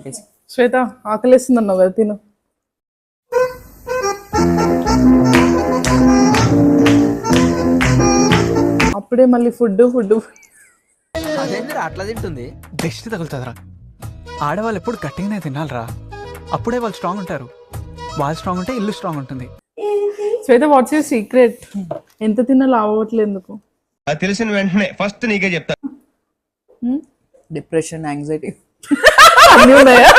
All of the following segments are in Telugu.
వంటేసి. శ్వేత ఆకలిస్తుంది అన్నావు కదా, తిను. అప్పుడే మళ్ళీ ఫుడ్ అట్లా తింటుంది. దిష్టి తగులుతుందిరా. ఆడవాళ్ళు ఎప్పుడు గట్టిగానే తినాలిరా, అప్పుడే వాళ్ళు స్ట్రాంగ్ ఉంటారు. వాళ్ళు స్ట్రాంగ్ ఉంటే ఇల్లు స్ట్రాంగ్ ఉంటుంది. శ్వేత వాట్స్ యువర్ సీక్రెట్? ఎంత తిన్నా లావట్లేదు ఎందుకు? అది తెలిసిన వెంటనే ఫస్ట్ నీకే చెప్తా. డిప్రెషన్, యాంగ్జైటీ అన్నీ ఉన్నాయా?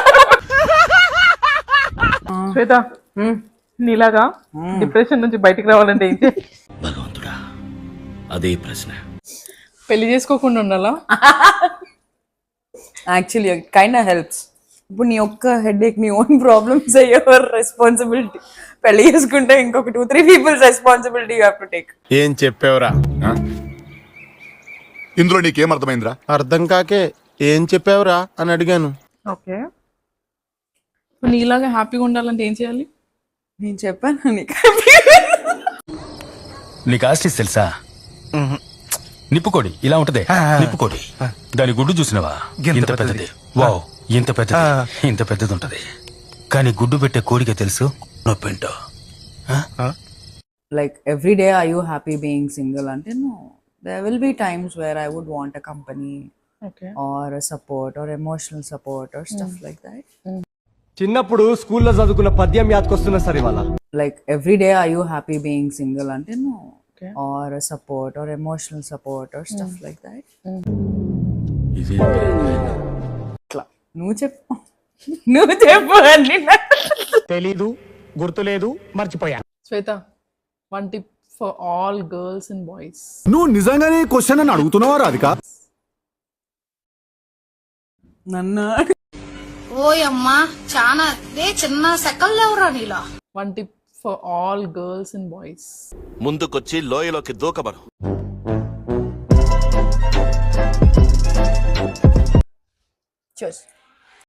శ్వేత నీలాగా డిప్రెషన్ నుంచి బయటికి రావాలంటే ఏం చేయాలి? భగవంతుడా, అదే ప్రశ్న. పెళ్లి చేసుకోకుండా ఉండాలా? Actually kind of helps. ఇప్పుడు నీ ఒక్క హెడేక్, నీ ఓన్ ప్రాబ్లమ్స్ యువర్ రెస్పాన్సిబిలిటీ. పెళ్లి చేసుకుంటే ఇంకొక 2-3 peoples responsibility you have to take. ఏం చెప్పావురా? ఇందులో నీకేం అర్థమైందిరా? అర్థం కాకే ఏం చెప్పావురా అని అడిగాను. ఓకే, నీలాగా హ్యాపీగా ఉండాలంటే ఏం చేయాలి? నేను చెప్పాను నీకు. నీకు ఆస్టిస్ తెలుసా? నిప్పుకోడి ఇలా ఉంటది. నిప్పుకోడి, దాని గుడ్డు చూసినవా? ఇంత పెద్దది. వావ్, ఇంత పెద్దది ఉంటది. కానీ గుడ్డు పెట్టే కోడికే తెలుసు నొప్పింటో. Like every day are you happy being single? Ante no, there will be times where I would want a company, okay, or a support or emotional support or stuff like that. చిన్నప్పుడు స్కూల్లో చదువుకున్న పద్యం యాదకొస్తున్నా సరే ఇవాళ. Like every day are you happy being single? Ante no, okay, or a support or emotional support or stuff like that. నువ్వు చెప్పు అన్ని. తెలీదు, గుర్తులేదు, మర్చిపోయా. Shweta, one tip for all girls and boys. నువ్వు నిజంగానే క్వశ్చన్ అని అడుగుతున్నావా రాధిక? నన్ను ఓయమ్మా చాలా చిన్న సెకల్ లేవురా నీలా. One tip for all girls and boys. ముందుకొచ్చి లోయలోకి దూకబరు. చూస్